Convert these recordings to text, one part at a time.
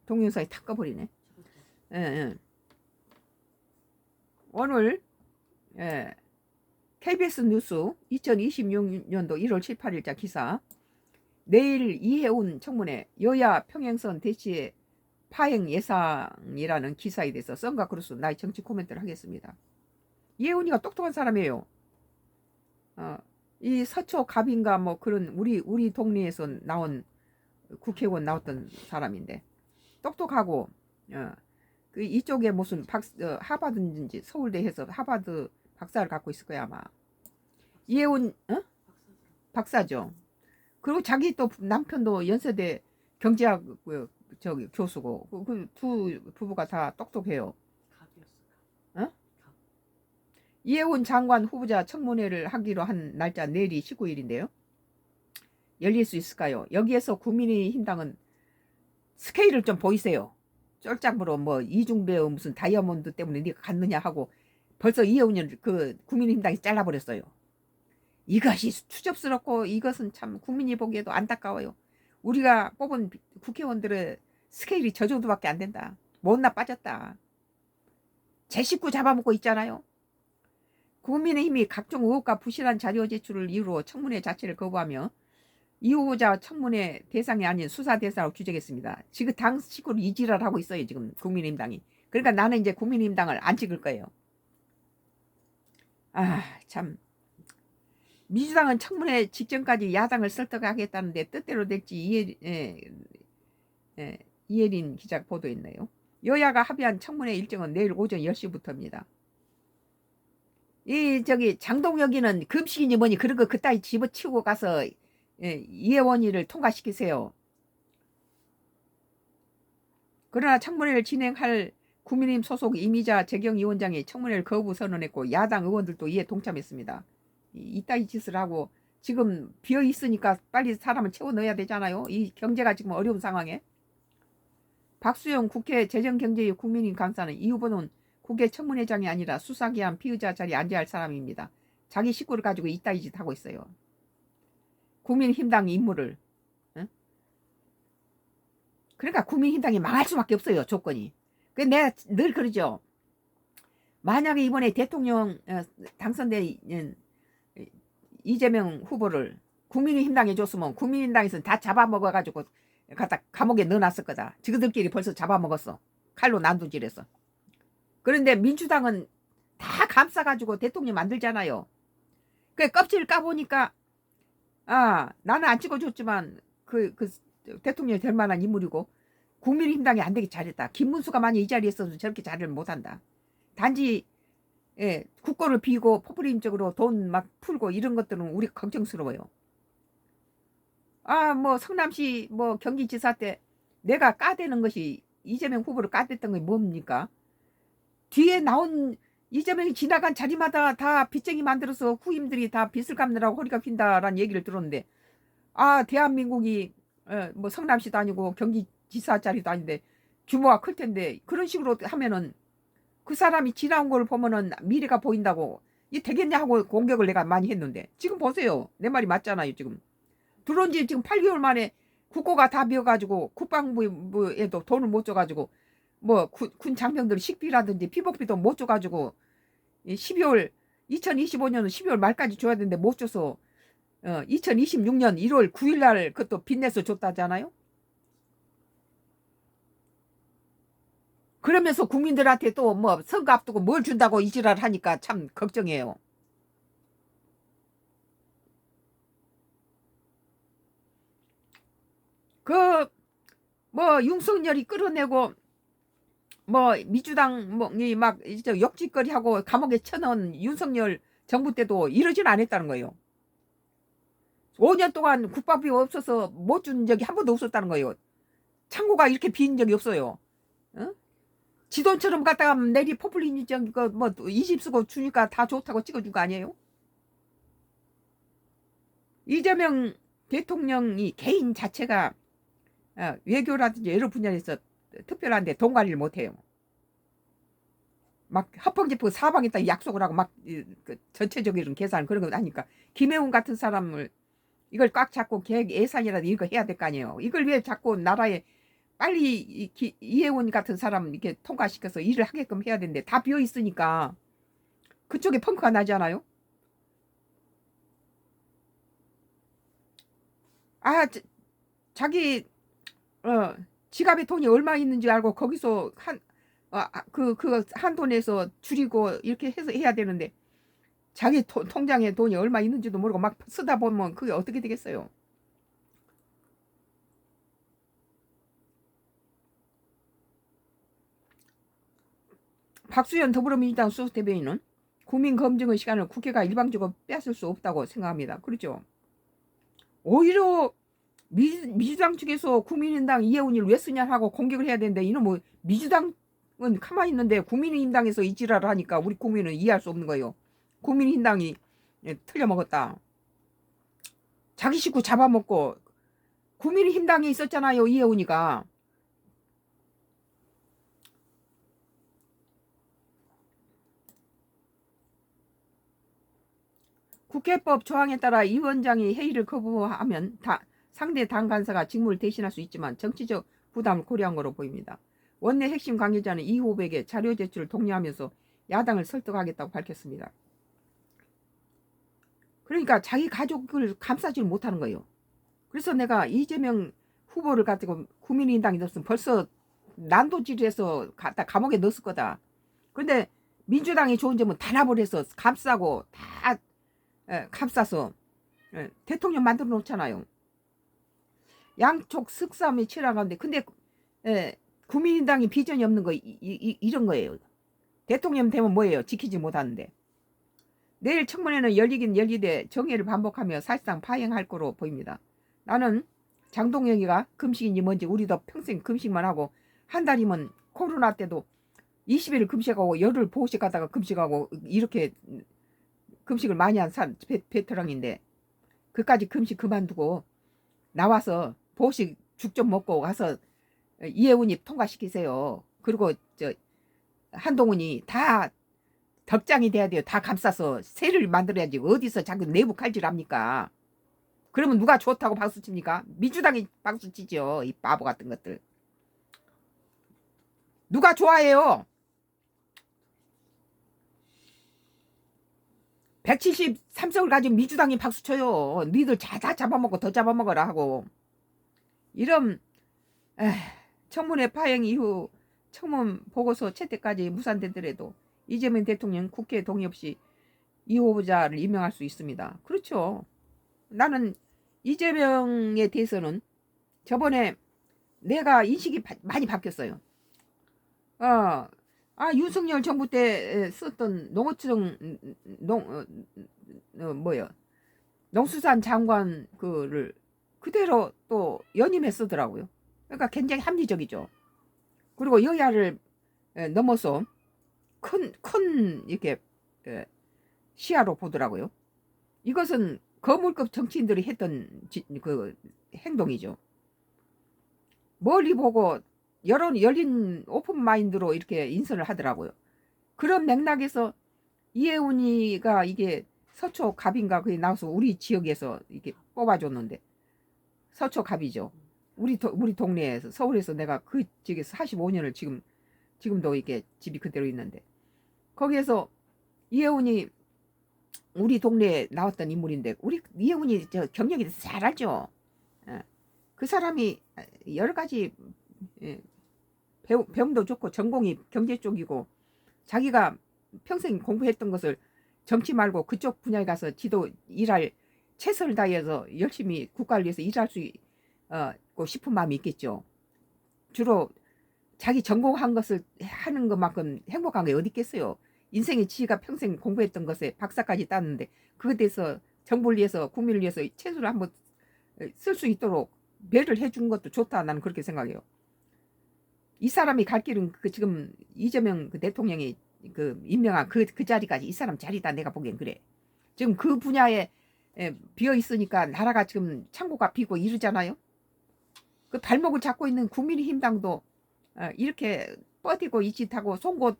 동영상이 탁 꺼버리네. 예, 예. 오늘 KBS 뉴스 2026년도 1월 7, 8일자 기사. 내일 이해운 청문회 여야 평행선 대치 파행 예상이라는 기사에 대해서 썬과 크루스 나의 정치 코멘트를 하겠습니다. 이해운이가 똑똑한 사람이에요. 이 서초 갑인가 뭐 그런 우리 동네에서 나온 국회의원 나왔던 사람인데 똑똑하고 그 이쪽에 무슨 하버드인지 서울대에서 하버드 박사를 갖고 있을 거야 아마. 이해운 박사죠. 그리고 자기 또 남편도 연세대 경제학 저기 교수고 그 두 부부가 다 똑똑해요. 이해운 장관 후보자 청문회를 하기로 한 날짜 내일이 19일인데요. 열릴 수 있을까요? 여기에서 국민의힘당은 스케일을 좀 보이세요. 쫄짝으로 뭐 이중배우 무슨 다이아몬드 때문에 네가 갔느냐 하고 벌써 이해운을 그 국민의힘당이 잘라버렸어요. 이것이 추접스럽고 이것은 참 국민이 보기에도 안타까워요. 우리가 뽑은 국회의원들의 스케일이 저 정도밖에 안 된다. 못나 빠졌다. 제 식구 잡아먹고 있잖아요. 국민의힘이 각종 의혹과 부실한 자료 제출을 이유로 청문회 자체를 거부하며 이 후보자 청문회 대상이 아닌 수사 대상으로 규정했습니다. 지금 당 식구를 이지랄 하고 있어요. 지금 국민의힘당이. 그러니까 나는 이제 국민의힘당을 안 찍을 거예요. 참. 민주당은 청문회 직전까지 야당을 설득하겠다는데 뜻대로 될지 이혜린 기자 보도했네요. 여야가 합의한 청문회 일정은 내일 오전 10시부터입니다. 저기 장동혁이는 금식이니 뭐니 그런 거 그따위 집어치우고 가서 이혜원이를 통과시키세요. 그러나 청문회를 진행할 국민의힘 소속 이미자 재경위원장이 청문회를 거부 선언했고 야당 의원들도 이에 동참했습니다. 이따위 짓을 하고 지금 비어 있으니까 빨리 사람을 채워 넣어야 되잖아요. 이 경제가 지금 어려운 상황에. 박수영 국회 재정경제위 국민의힘 간사는 이 후보는 국회 청문회장이 아니라 수사기한 피의자 자리에 앉아야 할 사람입니다. 자기 식구를 가지고 이따위 짓 하고 있어요. 국민의힘당 인물을. 그러니까 국민의힘당이 망할 수밖에 없어요. 조건이. 내가 늘 그러죠. 만약에 이번에 대통령 당선된 이재명 후보를 국민의힘당에 줬으면 국민의힘당에서는 다 잡아먹어가지고 갖다 감옥에 넣어놨을 거다. 지그들끼리 벌써 잡아먹었어. 칼로 난도질해서. 그런데 민주당은 다 감싸가지고 대통령 만들잖아요. 그 껍질 까보니까 나는 안 찍어줬지만 그 대통령이 될 만한 인물이고 국민의힘당이 안 되게 잘했다. 김문수가 만약 이 자리에 있어도 저렇게 잘을 못한다. 단지 국권을 비고 포퓰리즘적으로 돈 막 풀고 이런 것들은 우리 걱정스러워요. 뭐 성남시 뭐 경기지사 때 내가 까대는 것이 이재명 후보를 까댔던 게 뭡니까? 뒤에 나온 이재명이 지나간 자리마다 다 빚쟁이 만들어서 후임들이 다 빚을 갚느라고 허리가 핀다라는 얘기를 들었는데 대한민국이 뭐 성남시도 아니고 경기지사 자리도 아닌데 규모가 클 텐데 그런 식으로 하면은 그 사람이 지나온 걸 보면은 미래가 보인다고 이 되겠냐 하고 공격을 내가 많이 했는데 지금 보세요. 내 말이 맞잖아요. 지금 들어온 지 지금 8개월 만에 국고가 다 비어가지고 국방부에도 돈을 못 줘가지고 뭐 군 장병들 식비라든지 피복비도 못 줘가지고 12월 2025년 12월 말까지 줘야 되는데 못 줘서 2026년 1월 9일 날 그것도 빚내서 줬다잖아요. 그러면서 국민들한테 또 뭐 선거 앞두고 뭘 준다고 이지랄 하니까 참 걱정이에요. 뭐 윤석열이 끌어내고 뭐 민주당 막 역짓거리 하고 감옥에 쳐넣은 윤석열 정부 때도 이러진 않았다는 거예요. 5년 동안 국밥이 없어서 못 준 적이 한 번도 없었다는 거예요. 창고가 이렇게 빈 적이 없어요. 지 돈처럼 갖다가 내리 포퓰리즘 뭐 이 집 쓰고 주니까 다 좋다고 찍어준 거 아니에요? 이재명 대통령이 개인 자체가 외교라든지 여러 분야에서 특별한데 돈 관리를 못해요. 막 합법제품 사방에다 약속을 하고 막 전체적인 계산 그런 거 하니까 김혜훈 같은 사람을 이걸 꽉 잡고 계획 예산이라도 이거 해야 될 거 아니에요. 이걸 왜 자꾸 나라에 빨리 이혜원 같은 사람 이렇게 통과시켜서 일을 하게끔 해야 되는데 다 비어 있으니까 그쪽에 펑크가 나잖아요. 아, 자기 지갑에 돈이 얼마 있는지 알고 거기서 한 돈에서 줄이고 이렇게 해서 해야 되는데 자기 통장에 돈이 얼마 있는지도 모르고 막 쓰다 보면 그게 어떻게 되겠어요? 박수현 더불어민주당 수석대변인은 국민검증의 시간을 국회가 일방적으로 뺏을 수 없다고 생각합니다. 그렇죠? 오히려 민주당 측에서 국민의힘당 이혜훈이를 왜 쓰냐 하고 공격을 해야 되는데 이놈 뭐 민주당은 가만히 있는데 국민의힘당에서 이 지랄을 하니까 우리 국민은 이해할 수 없는 거예요. 국민의힘당이 틀려먹었다. 자기 식구 잡아먹고 국민의힘당에 있었잖아요. 이혜훈이가. 국회법 조항에 따라 이 원장이 회의를 거부하면 상대 당 간사가 직무를 대신할 수 있지만 정치적 부담을 고려한 것으로 보입니다. 원내 핵심 관계자는 이 후보에게 자료 제출을 독려하면서 야당을 설득하겠다고 밝혔습니다. 그러니까 자기 가족을 감싸지 못하는 거예요. 그래서 내가 이재명 후보를 가지고 국민의힘당이 넣었으면 벌써 난도질해서 갖다 감옥에 넣었을 거다. 그런데 민주당이 좋은 점은 단합을 해서 감싸고 다 감싸서 대통령 만들어 놓잖아요. 양쪽 쓱싸움이 치열한데 근데 국민의당이 비전이 없는 거 이런 거예요. 대통령 되면 뭐예요? 지키지 못하는데. 내일 청문회는 열리긴 열리되 정회를 반복하며 사실상 파행할 거로 보입니다. 나는 장동영이가 금식인지 뭔지 우리도 평생 금식만 하고 한 달이면 코로나 때도 20일 금식하고 열흘 보호식 가다가 금식하고 이렇게 금식을 많이 한 베테랑인데 그까지 금식 그만두고 나와서 보호식 죽 좀 먹고 가서 이혜훈이 통과시키세요. 그리고 한동훈이 다 덕장이 돼야 돼요. 다 감싸서 새를 만들어야지. 어디서 자꾸 내부 칼질합니까? 그러면 누가 좋다고 박수 칩니까? 민주당이 박수 치죠. 이 바보 같은 것들. 누가 좋아해요? 173석을 가지고 민주당이 박수 쳐요. 니들 다 잡아먹고 더 잡아먹어라 하고. 이런 청문회 파행 이후 청문 보고서 채택까지 무산되더라도 이재명 대통령 국회 동의 없이 이 후보자를 임명할 수 있습니다. 그렇죠. 나는 이재명에 대해서는 저번에 내가 인식이 많이 바뀌었어요. 윤석열 정부 때 썼던 농수산 장관 그를 그대로 또 연임해 쓰더라고요. 그러니까 굉장히 합리적이죠. 그리고 여야를 넘어서 큰 이렇게 시야로 보더라고요. 이것은 거물급 정치인들이 했던 그 행동이죠. 멀리 보고 열린 오픈 마인드로 이렇게 인선을 하더라고요. 그런 맥락에서 이혜훈이가 이게 서초 갑인가 그게 나와서 우리 지역에서 이렇게 뽑아줬는데 서초 갑이죠. 우리 동네에서 서울에서 내가 그 지역에서 45년을 지금도 이게 집이 그대로 있는데 거기에서 이혜훈이 우리 동네에 나왔던 인물인데 우리 이혜훈이 저 경력에 대해서 잘 알죠. 그 사람이 여러 가지 배움도 좋고 전공이 경제 쪽이고 자기가 평생 공부했던 것을 정치 말고 그쪽 분야에 가서 지도 일할 최선을 다해서 열심히 국가를 위해서 일할 수 싶은 마음이 있겠죠. 주로 자기 전공한 것을 하는 것만큼 행복한 게 어디 있겠어요. 인생의 지혜가 평생 공부했던 것에 박사까지 땄는데 그것에 대해서 정부를 위해서 국민을 위해서 최선을 한번 쓸 수 있도록 배를 해준 것도 좋다. 나는 그렇게 생각해요. 이 사람이 갈 길은 지금 이재명 그 대통령이 그 임명한 그 자리까지 이 사람 자리다. 내가 보기엔 그래. 지금 그 분야에 비어 있으니까 나라가 지금 창고가 비고 이러잖아요. 그 발목을 잡고 있는 국민의힘당도 이렇게 뻗이고 이 짓하고 송곳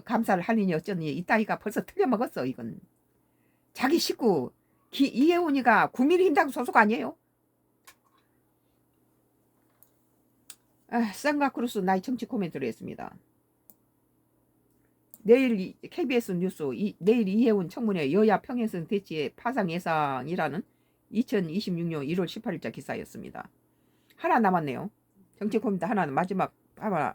감사를 하느니 어쩌니 이따위가 벌써 틀려먹었어. 이건 자기 식구 이혜훈이가 국민의힘당 소속 아니에요? 쌍가크루스 나의 정치 코멘트를 했습니다. 내일 KBS 뉴스 내일 이해운 청문회 여야 평행선 대치의 파상 예상이라는 2026년 1월 18일자 기사였습니다. 하나 남았네요. 정치 코멘트 하나 마지막 하나